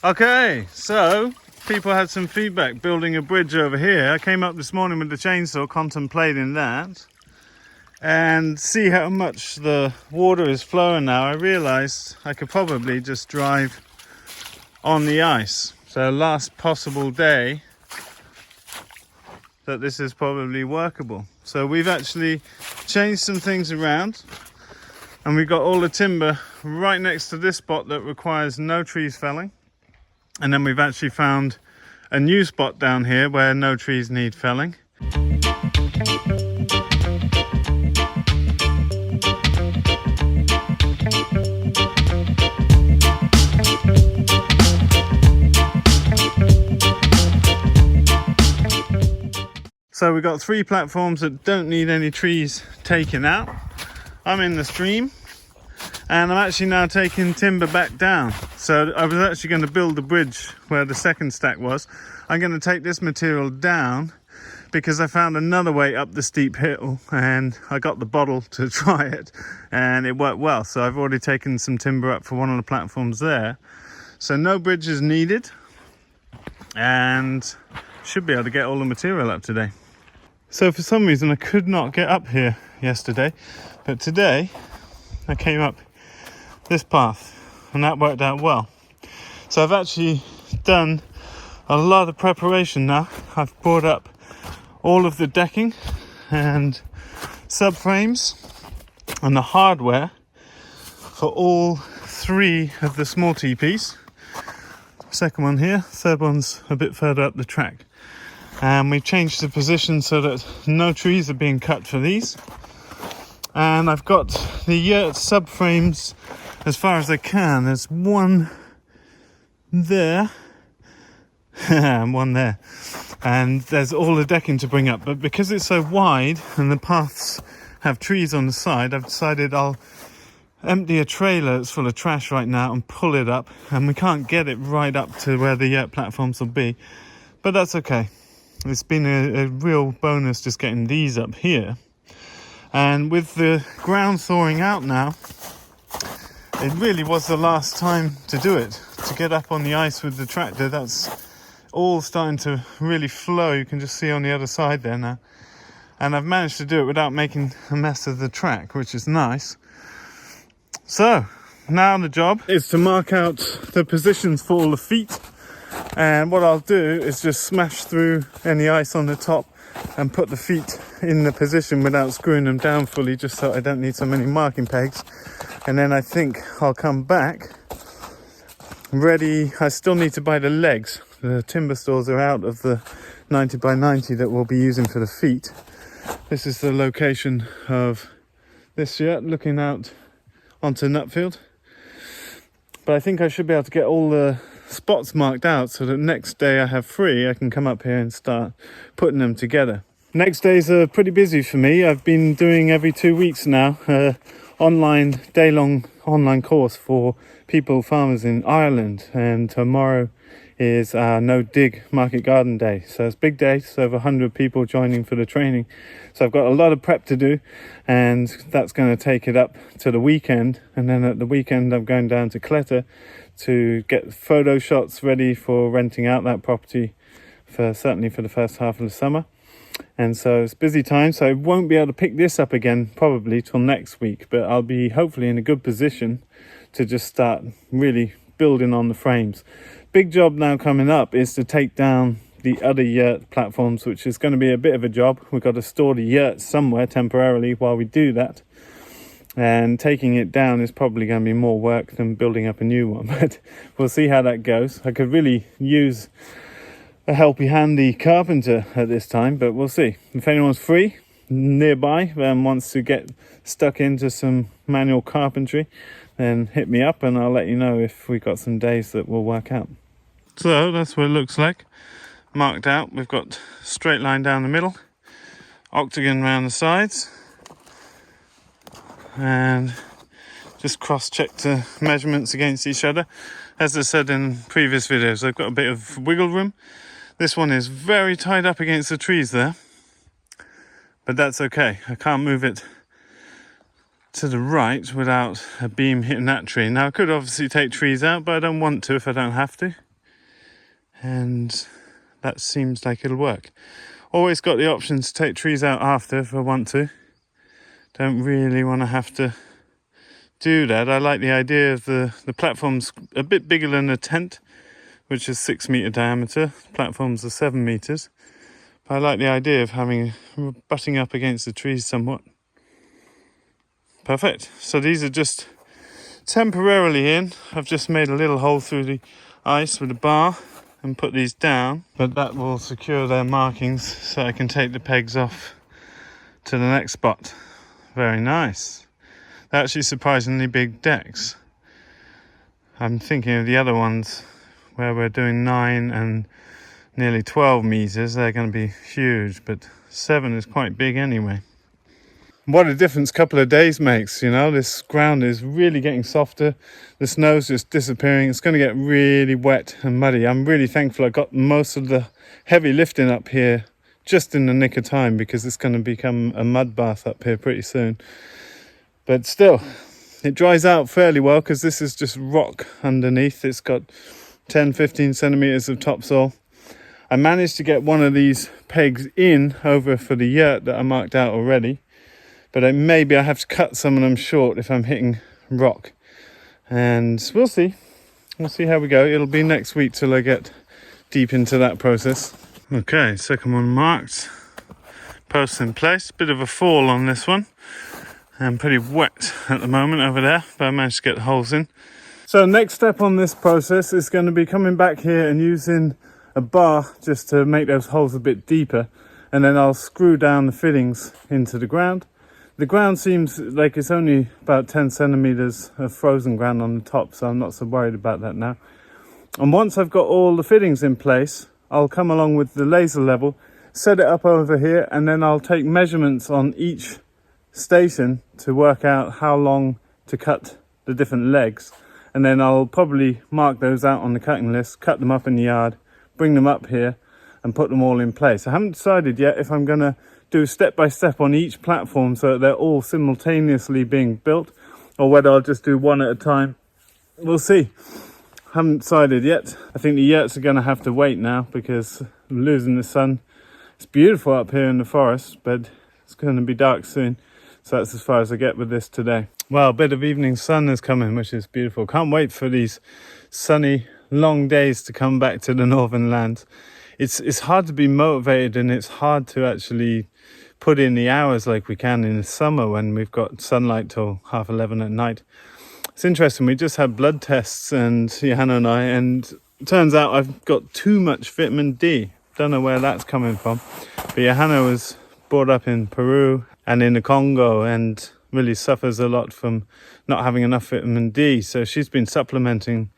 Okay, so people had some feedback building a bridge over here. I came up this morning with the chainsaw contemplating that and see how much the water is flowing now. I realized I could probably just drive on the ice. So last possible day that this is probably workable. So we've actually changed some things around and we've got all the timber right next to this spot that requires no trees felling. And then we've actually found a new spot down here where no trees need felling. So we've got 3 platforms that don't need any trees taken out. I'm in the stream and I'm actually now taking timber back down. So I was actually going to build the bridge where the second stack was. I'm going to take this material down because I found another way up the steep hill and I got the bottle to try it and it worked well. So I've already taken some timber up for one of the platforms there. So no bridge is needed and should be able to get all the material up today. So for some reason I could not get up here yesterday, but today I came up this path and that worked out well. So I've actually done a lot of preparation now. I've brought up all of the decking and subframes and the hardware for all 3 of the small teepees. Second one here, third one's a bit further up the track. And we've changed the position so that no trees are being cut for these. And I've got the yurt subframes as far as I can. There's one there and one there. And there's all the decking to bring up. But because it's so wide and the paths have trees on the side, I've decided I'll empty a trailer that's full of trash right now and pull it up. And we can't get it right up to where the yurt platforms will be. But that's okay. It's been a real bonus just getting these up here. And with the ground thawing out now, it really was the last time to do it. To get up on the ice with the tractor, that's all starting to really flow. You can just see on the other side there now. And I've managed to do it without making a mess of the track, which is nice. So, now the job is to mark out the positions for all the feet. And what I'll do is just smash through any ice on the top and put the feet in the position without screwing them down fully, just so I don't need so many marking pegs. And then I think I'll come back ready. I still need to buy the legs. The timber stores are out of the 90 by 90 that we'll be using for the feet. This is the location of this yurt looking out onto Nutfield. But I think I should be able to get all the spots marked out so that next day I have free, I can come up here and start putting them together. Next days are pretty busy for me. I've been doing every 2 weeks now online, day-long online course for farmers in Ireland, and tomorrow is our no dig market garden day. So it's a big day, so over 100 people joining for the training. So I've got a lot of prep to do, and that's going to take it up to the weekend. And then at the weekend I'm going down to Cleta to get photo shots ready for renting out that property certainly for the first half of the summer. And so it's busy time, so I won't be able to pick this up again probably till next week, but I'll be hopefully in a good position to just start really building on the frames. Big job now coming up is to take down the other yurt platforms, which is going to be a bit of a job. We've got to store the yurt somewhere temporarily while we do that. And taking it down is probably going to be more work than building up a new one, but we'll see how that goes. I could really use a helpy handy carpenter at this time, but we'll see. If anyone's free nearby and wants to get stuck into some manual carpentry, then hit me up and I'll let you know if we've got some days that will work out. So that's what it looks like. Marked out, we've got straight line down the middle, octagon around the sides, and just cross-check the measurements against each other. As I said in previous videos, I've got a bit of wiggle room. This one is very tied up against the trees there, but that's okay. I can't move it to the right without a beam hitting that tree. Now I could obviously take trees out, but I don't want to if I don't have to. and that seems like it'll work. Always got the option to take trees out after if I want to. Don't really want to have to do that. I like the idea of the platform's a bit bigger than a tent, which is 6 meter diameter. Platforms are 7 meters. But I like the idea of having butting up against the trees somewhat. Perfect. So these are just temporarily in. I've just made a little hole through the ice with a bar and put these down, but that will secure their markings so I can take the pegs off to the next spot. Very nice. They're actually surprisingly big decks. I'm thinking of the other ones where we're doing 9 and nearly 12 meters. They're going to be huge, but 7 is quite big anyway. What a difference a couple of days makes, you know. This ground is really getting softer. The snow's just disappearing. It's going to get really wet and muddy. I'm really thankful I got most of the heavy lifting up here just in the nick of time, because it's going to become a mud bath up here pretty soon. But still, it dries out fairly well because this is just rock underneath. It's got 10-15 centimeters of topsoil. I managed to get one of these pegs in over for the yurt that I marked out already. But maybe I have to cut some of them short if I'm hitting rock. And we'll see. We'll see how we go. It'll be next week till I get deep into that process. Okay, second one marked. Posts in place. Bit of a fall on this one. And pretty wet at the moment over there. But I managed to get the holes in. So next step on this process is going to be coming back here and using a bar just to make those holes a bit deeper. And then I'll screw down the fittings into the ground. The ground seems like it's only about 10 centimeters of frozen ground on the top, so I'm not so worried about that now. And once I've got all the fittings in place, I'll come along with the laser level, set it up over here, and then I'll take measurements on each station to work out how long to cut the different legs. And then I'll probably mark those out on the cutting list, cut them up in the yard, bring them up here and put them all in place. I haven't decided yet if I'm going to do step by step on each platform so that they're all simultaneously being built, or whether I'll just do one at a time. We'll see. Haven't decided yet. I think the yurts are going to have to wait now because I'm losing the sun. It's beautiful up here in the forest, but it's going to be dark soon. So that's as far as I get with this today. Well, a bit of evening sun is coming, which is beautiful. Can't wait for these sunny, long days to come back to the northern lands. It's hard to be motivated, and it's hard to actually put in the hours like we can in the summer when we've got sunlight till 11:30 at night. It's interesting, we just had blood tests, and Johanna and I, and it turns out I've got too much vitamin D. Don't know where that's coming from. But Johanna was brought up in Peru and in the Congo and really suffers a lot from not having enough vitamin D. So she's been supplementing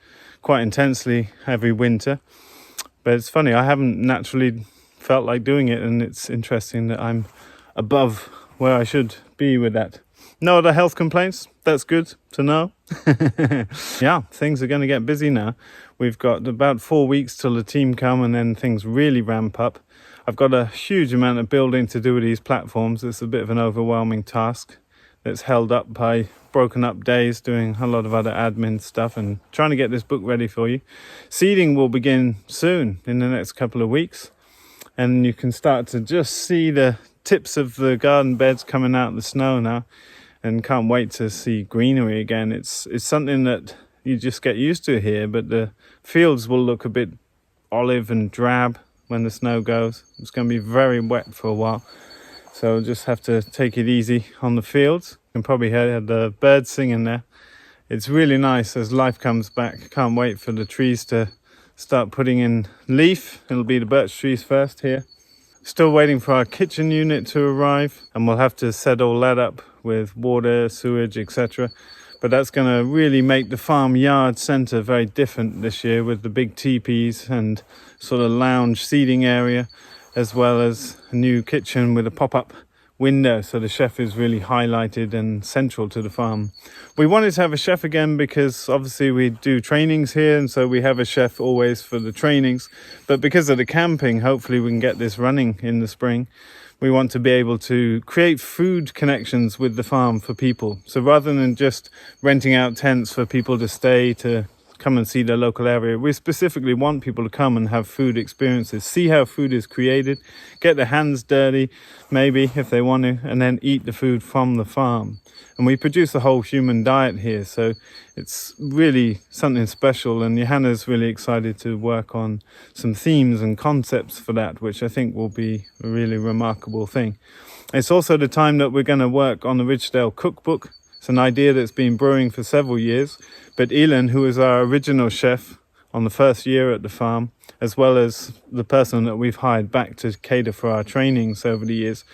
quite intensely every winter. But it's funny, I haven't naturally felt like doing it, and it's interesting that I'm above where I should be with that. No other health complaints. That's good to know. Yeah, things are going to get busy now. We've got about 4 weeks till the team come, and then things really ramp up. I've got a huge amount of building to do with these platforms. It's a bit of an overwhelming task that's held up by broken up days doing a lot of other admin stuff and trying to get this book ready for you. Seeding will begin soon, in the next couple of weeks, and you can start to just see the tips of the garden beds coming out of the snow now, and can't wait to see greenery again. It's something that you just get used to here, but the fields will look a bit olive and drab when the snow goes. It's going to be very wet for a while, so we'll just have to take it easy on the fields. You can probably hear the birds singing there. It's really nice as life comes back. Can't wait for the trees to start putting in leaf. It'll be the birch trees first here. Still waiting for our kitchen unit to arrive, and we'll have to set all that up with water, sewage, etc. But that's going to really make the farm yard centre very different this year, with the big teepees and sort of lounge seating area, as well as a new kitchen with a pop-up window, so the chef is really highlighted and central to the farm. We wanted to have a chef again because obviously we do trainings here, and so we have a chef always for the trainings. But because of the camping, hopefully we can get this running in the spring. We want to be able to create food connections with the farm for people. So rather than just renting out tents for people to stay to come and see the local area. We specifically want people to come and have food experiences, see how food is created, get their hands dirty, maybe if they want to, and then eat the food from the farm. And we produce a whole human diet here, so it's really something special, and Johanna's really excited to work on some themes and concepts for that, which I think will be a really remarkable thing. It's also the time that we're going to work on the Ridgedale cookbook. It's an idea that's been brewing for several years, but Keyline, who is our original chef on the first year at the farm, as well as the person that we've hired back to cater for our trainings over the years,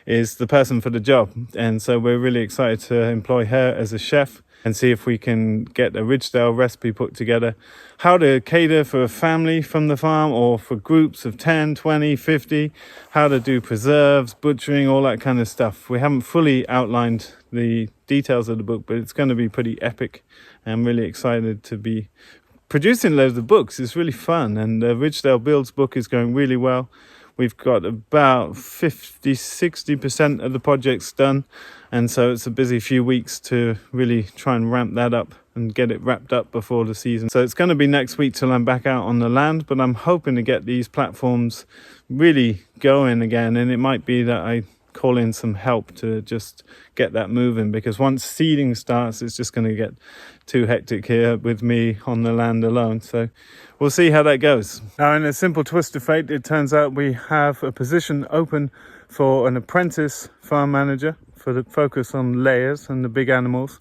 is the person for the job. And so we're really excited to employ her as a chef and see if we can get a Ridgedale recipe put together. How to cater for a family from the farm or for groups of 10, 20, 50. How to do preserves, butchering, all that kind of stuff. We haven't fully outlined the details of the book, but it's going to be pretty epic. I'm really excited to be producing loads of books. It's really fun, and the Ridgedale Builds book is going really well. We've got about 50-60% of the projects done, and so it's a busy few weeks to really try and ramp that up and get it wrapped up before the season. So it's going to be next week till I'm back out on the land, but I'm hoping to get these platforms really going again, and it might be that I call in some help to just get that moving, because once seeding starts, it's just going to get too hectic here with me on the land alone. So we'll see how that goes. Now, in a simple twist of fate, it turns out we have a position open for an apprentice farm manager for the focus on layers and the big animals,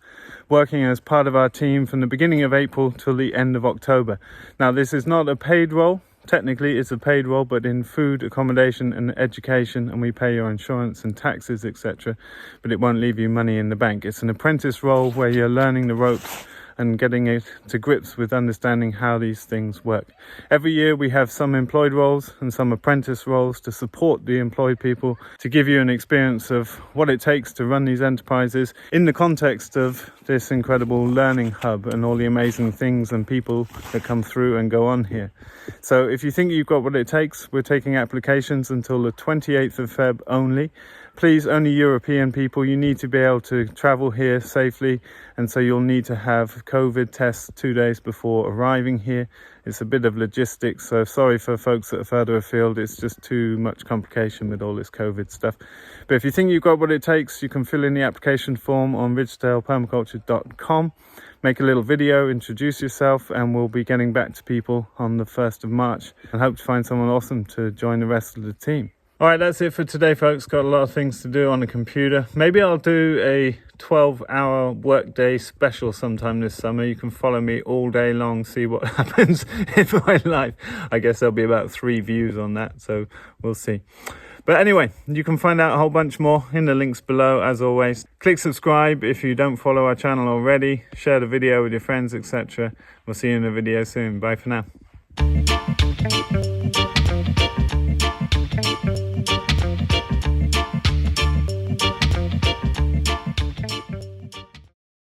working as part of our team from the beginning of April till the end of October. Now, this is not a paid role. Technically, it's a paid role, but in food, accommodation and education, and we pay your insurance and taxes, etc. But it won't leave you money in the bank. It's an apprentice role where you're learning the ropes and getting it to grips with understanding how these things work. Every year we have some employed roles and some apprentice roles to support the employed people, to give you an experience of what it takes to run these enterprises in the context of this incredible learning hub and all the amazing things and people that come through and go on here. So if you think you've got what it takes, we're taking applications until the 28th of Feb only. Please, only European people. You need to be able to travel here safely, and so you'll need to have COVID tests 2 days before arriving here. It's a bit of logistics, so sorry for folks that are further afield. It's just too much complication with all this COVID stuff. But if you think you've got what it takes, you can fill in the application form on ridgedalepermaculture.com. Make a little video, introduce yourself, and we'll be getting back to people on the 1st of March and hope to find someone awesome to join the rest of the team. All right, that's it for today, folks. Got a lot of things to do on the computer. Maybe I'll do a 12-hour workday special sometime this summer. You can follow me all day long, see what happens in my life. I guess there'll be about 3 views on that, so we'll see. But anyway, you can find out a whole bunch more in the links below, as always. Click subscribe if you don't follow our channel already. Share the video with your friends, etc. We'll see you in a video soon. Bye for now.